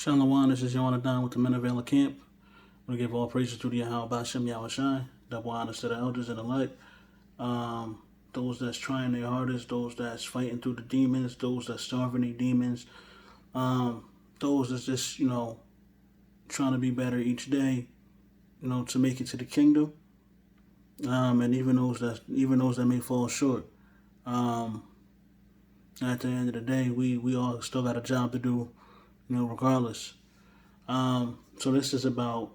Shalom, this is Yonatan with the Men of Valor Camp. I'm going to give all praises to the Yahweh Bashem Yahushai, double honors to the elders and the elect, those that's trying their hardest, those that's fighting through the demons, those that's starving their demons, those that's just, trying to be better each day, to make it to the kingdom, and even those that may fall short. At the end of the day, we all still got a job to do, regardless. So this is about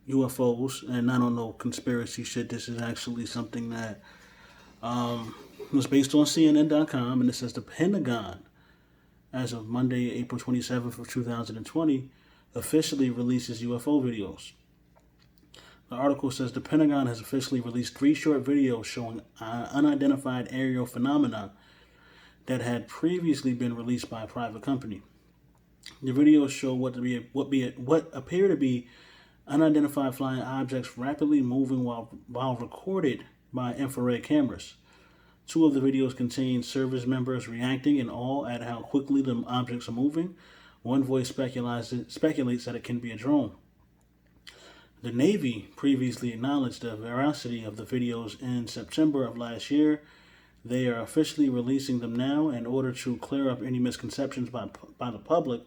UFOs, and I don't know conspiracy shit. This is actually something that was based on CNN.com, and it says the Pentagon, as of Monday, April 27th of 2020, officially releases UFO videos. The article says the Pentagon has officially released 3 short videos showing unidentified aerial phenomena that had previously been released by a private company. The videos show what appear to be unidentified flying objects rapidly moving while recorded by infrared cameras. 2 of the videos contain service members reacting in awe at how quickly the objects are moving. One voice speculates that it can be a drone. The Navy previously acknowledged the veracity of the videos in September of last year. They are officially releasing them now in order to clear up any misconceptions by the public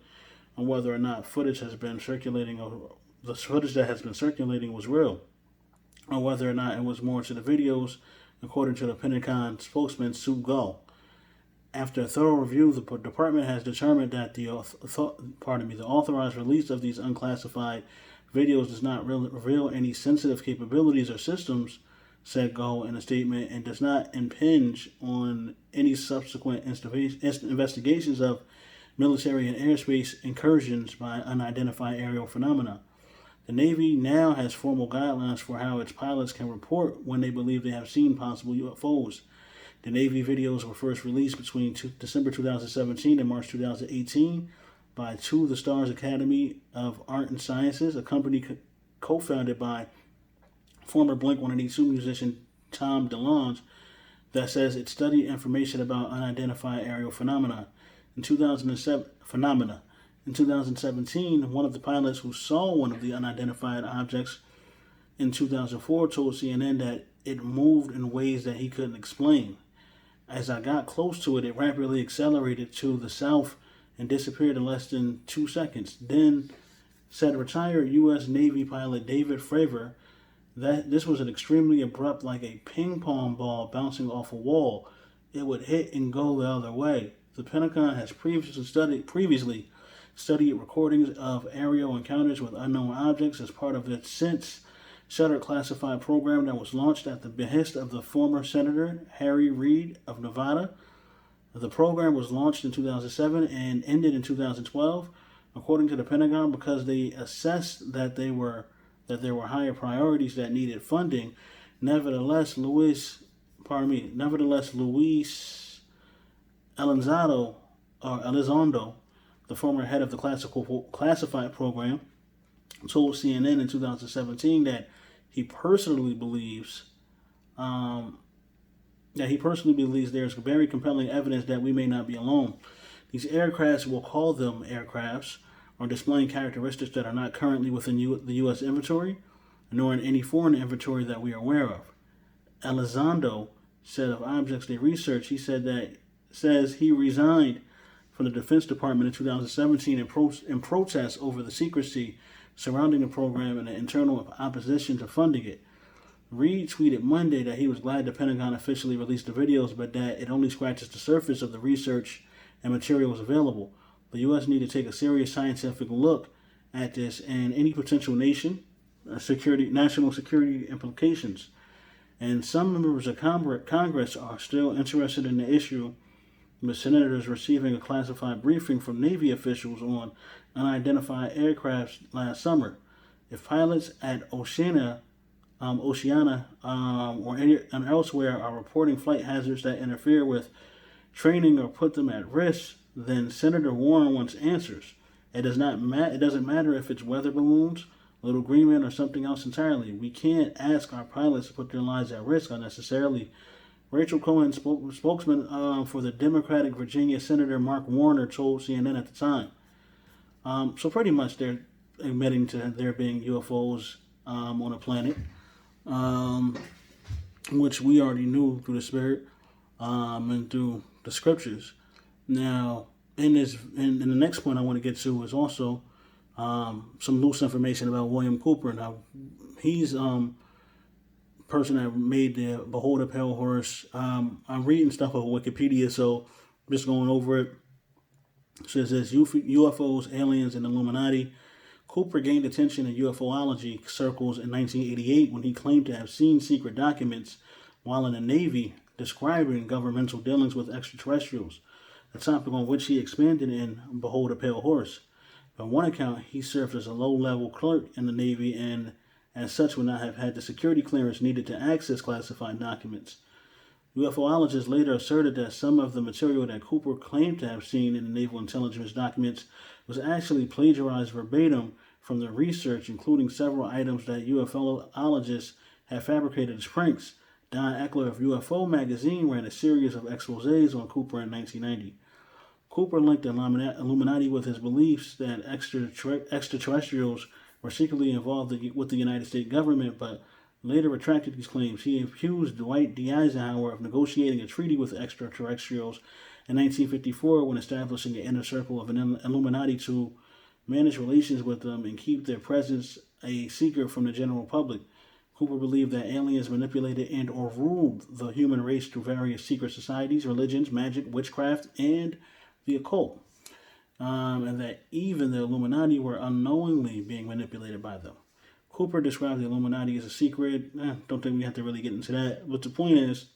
on whether or not footage has been circulating, or the footage that has been circulating was real, or whether or not it was more to the videos, according to the Pentagon spokesman Sue Gull. After a thorough review, the department has determined that the authorized release of these unclassified videos does not reveal any sensitive capabilities or systems, said Gull in a statement, and does not impinge on any subsequent investigations of military and airspace incursions by unidentified aerial phenomena. The Navy now has formal guidelines for how its pilots can report when they believe they have seen possible UFOs. The Navy videos were first released between December 2017 and March 2018 by the Stars Academy of Art and Sciences, a company co-founded by former Blink-182 musician Tom DeLonge, that says it studied information about unidentified aerial phenomena. In 2017, one of the pilots who saw one of the unidentified objects in 2004 told CNN that it moved in ways that he couldn't explain. As I got close to it, it rapidly accelerated to the south and disappeared in less than 2 seconds. Then, said retired U.S. Navy pilot David Fravor, that this was an extremely abrupt, like a ping pong ball bouncing off a wall. It would hit and go the other way. The Pentagon has previously studied recordings of aerial encounters with unknown objects as part of its since-shuttered classified program that was launched at the behest of the former Senator Harry Reid of Nevada. The program was launched in 2007 and ended in 2012, according to the Pentagon, because they assessed that there were higher priorities that needed funding. Nevertheless, Luis Elizondo, the former head of the classified program, told CNN in 2017 that he personally believes there's very compelling evidence that we may not be alone. These aircrafts, we'll call them aircrafts, are displaying characteristics that are not currently within the U.S. inventory, nor in any foreign inventory that we are aware of. Elizondo said of objects they researched, says he resigned from the Defense Department in 2017 in protest over the secrecy surrounding the program and the internal opposition to funding it. Reid tweeted Monday that he was glad the Pentagon officially released the videos, but that it only scratches the surface of the research and materials available. The U.S. need to take a serious scientific look at this and any potential national security implications. And some members of Congress are still interested in the issue, with senators receiving a classified briefing from Navy officials on unidentified aircraft last summer. If pilots at Oceana or elsewhere are reporting flight hazards that interfere with training or put them at risk, then Senator Warren wants answers. It doesn't matter if it's weather balloons, little green men, or something else entirely. We can't ask our pilots to put their lives at risk unnecessarily. Rachel Cohen, spokesman for the Democratic Virginia Senator Mark Warner, told CNN at the time. So pretty much they're admitting to there being UFOs on a planet, um, which we already knew through the spirit and through the scriptures. Now, in the next point I want to get to is also some loose information about William Cooper. Now, he's person that made the Behold a Pale Horse. I'm reading stuff on Wikipedia, so I'm just going over it. It says this: UFOs, aliens, and Illuminati. Cooper gained attention in UFOlogy circles in 1988 when he claimed to have seen secret documents while in the Navy describing governmental dealings with extraterrestrials, a topic on which he expanded in Behold a Pale Horse. On one account, he served as a low-level clerk in the Navy and, as such, would not have had the security clearance needed to access classified documents. UFOologists later asserted that some of the material that Cooper claimed to have seen in the Naval Intelligence documents was actually plagiarized verbatim from the research, including several items that UFOologists had fabricated as pranks. Don Eckler of UFO magazine ran a series of exposés on Cooper in 1990. Cooper linked the Illuminati with his beliefs that extraterrestrials were secretly involved with the United States government, but later retracted these claims. He accused Dwight D. Eisenhower of negotiating a treaty with extraterrestrials in 1954 when establishing an inner circle of an Illuminati to manage relations with them and keep their presence a secret from the general public. Cooper believed that aliens manipulated and or ruled the human race through various secret societies, religions, magic, witchcraft, and the occult. And that even the Illuminati were unknowingly being manipulated by them. Cooper described the Illuminati as a secret. Don't think we have to really get into that. But the point is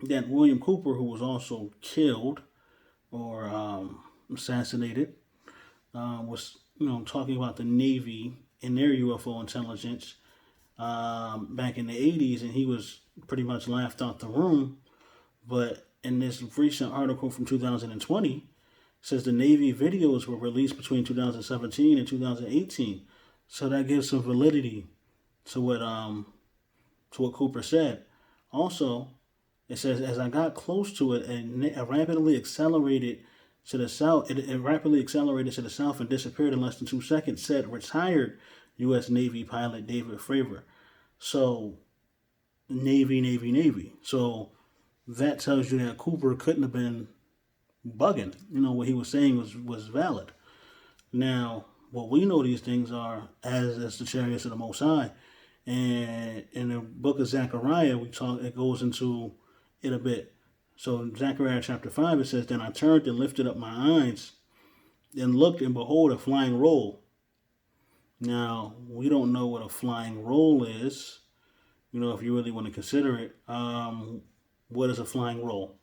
that William Cooper, who was also killed or assassinated, was talking about the Navy and their UFO intelligence back in the 80s, and he was pretty much laughed out the room. But in this recent article from 2020, says the Navy videos were released between 2017 and 2018. So that gives some validity to what Cooper said. Also, it says as I got close to it, it rapidly accelerated to the south. It rapidly accelerated to the south and disappeared in less than 2 seconds. Said retired U.S. Navy pilot David Fravor. So Navy. So that tells you that Cooper couldn't have been bugging. What he was saying was valid. Now, what we know these things are as the chariots of the Most High, and in the book of Zechariah, it goes into it a bit. So in Zechariah chapter 5, it says, "Then I turned and lifted up my eyes, and looked, and behold, a flying roll." Now, we don't know what a flying roll is. If you really want to consider it, what is a flying roll?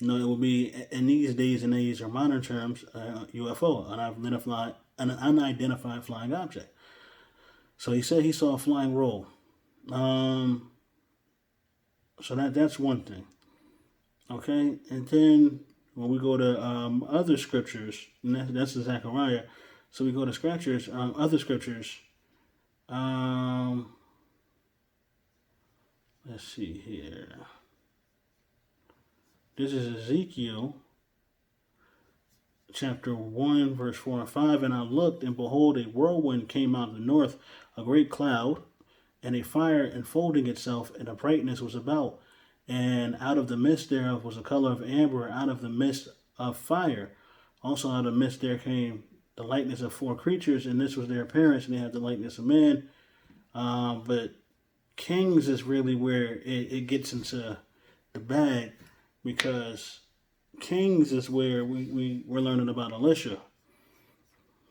It would be, in these days and age or modern terms, UFO, an unidentified flying object. So he said he saw a flying roll. So that's one thing. Okay, and then when we go to other scriptures, and that's in Zechariah. So we go to scriptures, other scriptures. Let's see here. This is Ezekiel chapter 1, verse 4 and 5. "And I looked, and behold, a whirlwind came out of the north, a great cloud, and a fire enfolding itself, and a brightness was about. And out of the midst thereof was a color of amber, out of the midst of fire. Also out of the midst there came the likeness of 4 creatures, and this was their appearance, and they had the likeness of man." But Kings is really where it gets into the bag, because Kings is where we're learning about Elisha.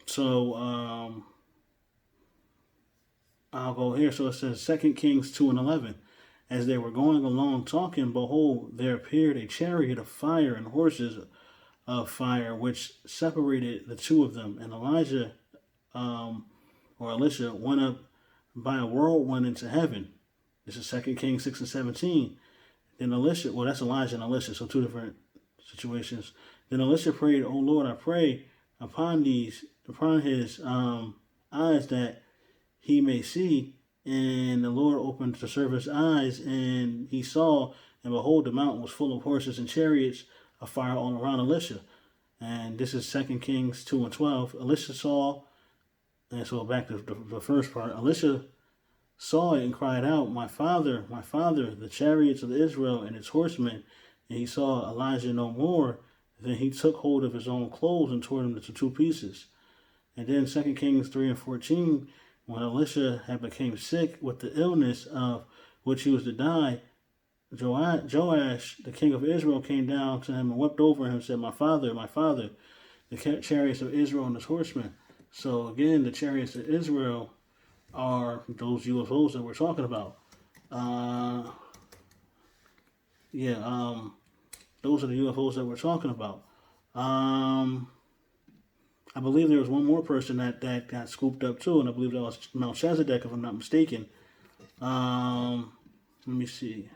So I'll go here. So it says 2 Kings 2 and 11. "As they were going along talking, behold, there appeared a chariot of fire and horses of fire, which separated the two of them. And Elijah, or Elisha, went up by a whirlwind into heaven." This is 2 Kings 6 and 17. Then Elisha, well, that's Elijah and Elisha, so 2 different situations. "Then Elisha prayed, O Lord, I pray upon his eyes that he may see. And the Lord opened the servant's eyes, and he saw, and behold, the mountain was full of horses and chariots of fire all around Elisha. And this is 2 Kings 2 and 12. Elisha saw, and so back to the first part. Elisha saw it and cried out, my father, the chariots of Israel and its horsemen. And he saw Elijah no more. Then he took hold of his own clothes and tore them into two pieces. And then 2 Kings 3 and 14, when Elisha had become sick with the illness of which he was to die, Joash, the king of Israel, came down to him and wept over him and said, my father, the chariots of Israel and his horsemen. So again, the chariots of Israel are those UFOs that we're talking about. Those are the UFOs that we're talking about. I believe there was one more person that got scooped up too, and I believe that was Melchizedek, if I'm not mistaken. Let me see.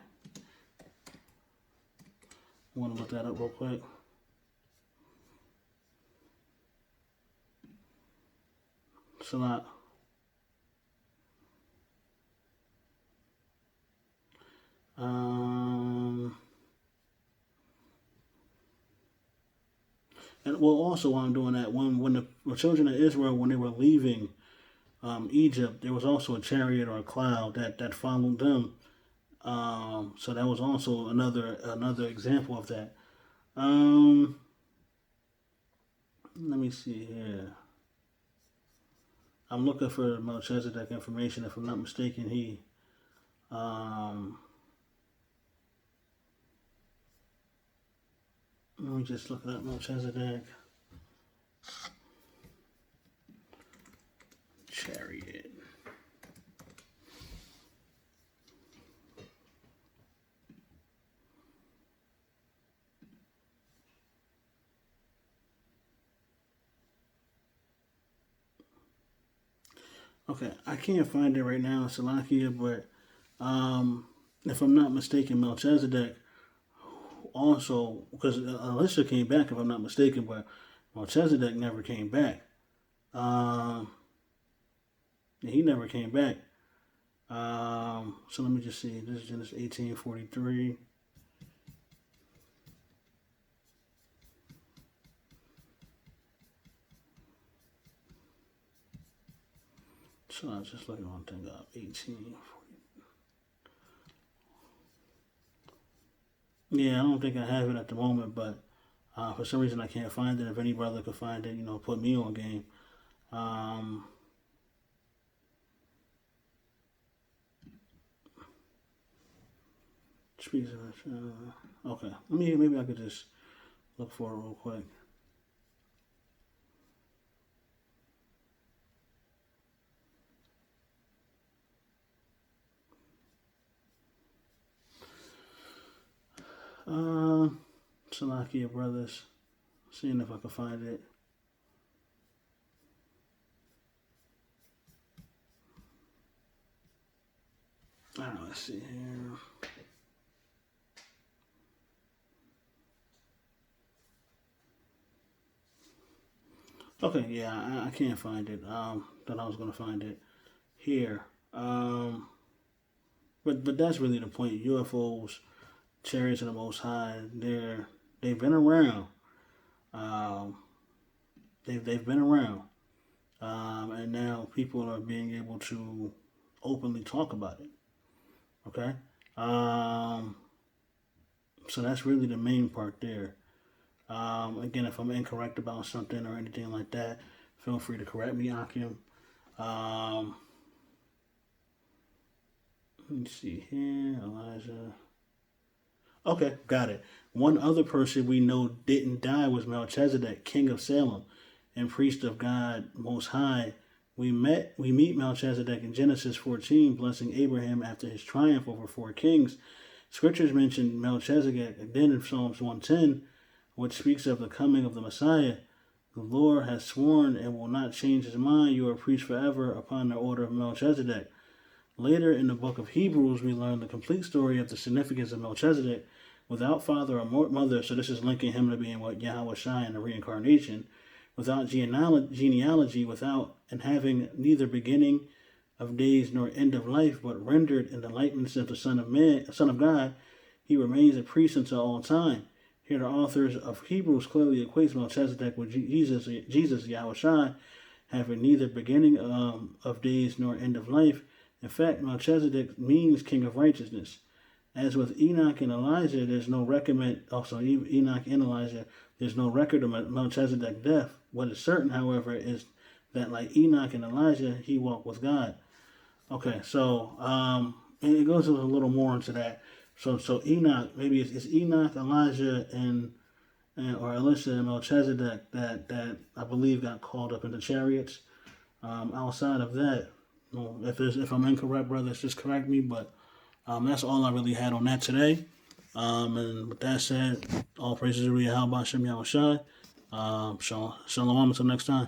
I want to look that up real quick. Salat. And well, also while I'm doing that, when the children of Israel, when they were leaving Egypt, there was also a chariot or a cloud that followed them. So that was also another example of that. Let me see here. I'm looking for Melchizedek information. If I'm not mistaken, he let me just look up Melchizedek. Chariot. Okay, I can't find it right now, Salakia, but if I'm not mistaken, Melchizedek also, because Elisha came back, if I'm not mistaken, but Melchizedek never came back. He never came back. So let me just see. This is Genesis 18:43. So I was just looking one thing up. 18:40. Yeah, I don't think I have it at the moment, but for some reason I can't find it. If any brother could find it, put me on game. Okay, maybe I could just look for it real quick. Salakia brothers, seeing if I can find it. All right, let's see here. Okay, yeah, I can't find it. Thought I was gonna find it here. But that's really the point. UFOs, chariots of the Most High, they've been around. They've been around, and now people are being able to openly talk about it. Okay, so that's really the main part there. Again, if I'm incorrect about something or anything like that, feel free to correct me, Akim. Let me see here, Elijah. Okay, got it. One other person we know didn't die was Melchizedek, king of Salem and priest of God Most High. We meet Melchizedek in Genesis 14, blessing Abraham after his triumph over four kings. Scriptures mention Melchizedek again in Psalms 110, which speaks of the coming of the Messiah. The Lord has sworn and will not change his mind. You are priest forever upon the order of Melchizedek. Later in the book of Hebrews, we learn the complete story of the significance of Melchizedek without father or mother. So this is linking him to being what Yahweh Shai in the reincarnation. Without genealogy, without and having neither beginning of days nor end of life, but rendered in the likeness of the Son of God, he remains a priest until all time. Here, the authors of Hebrews clearly equates Melchizedek with Jesus Yahushua, having neither beginning of days nor end of life. In fact, Melchizedek means king of righteousness. As with Enoch and Elijah, there's no record. Also, Enoch and Elijah, there's no record of Melchizedek's death. What is certain, however, is that like Enoch and Elijah, he walked with God. Okay, so and it goes a little more into that. So Enoch, maybe it's Enoch, Elijah, and or Elisha and Melchizedek that I believe got called up into chariots. Outside of that, if I'm incorrect, brothers, just correct me. But that's all I really had on that today. And with that said, all praises to Yahweh Shem Yahushai. Shalom until next time.